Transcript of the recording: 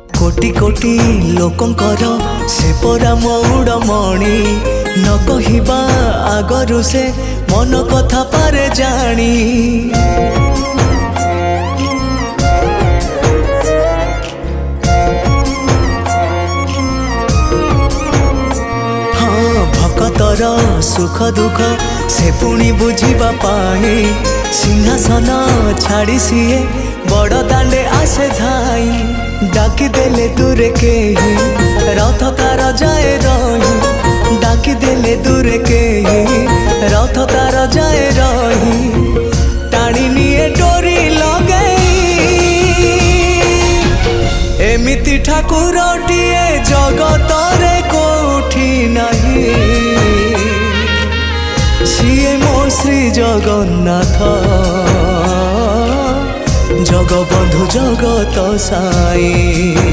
कोटि कोटि लोकंकर से परा मौड़मणि न कहिबा आगरु से मन कथा पारे जानी। हाँ भक्तर सुख दुख से पुणी बुझिबा पाई सिंहासन छाड़ी सीए बड़ दांडे आसे धाई। डाकी देले दूरे के ही रथ तार जाए रही। डाकी देले दूरे के ही रथ तार जाए रही। टाणी निये डोरी लगई एमिति ठाकुरटिए जगतरे कोठी नहीं। सिए मो श्री जगन्नाथ जगबंधु जगत साई।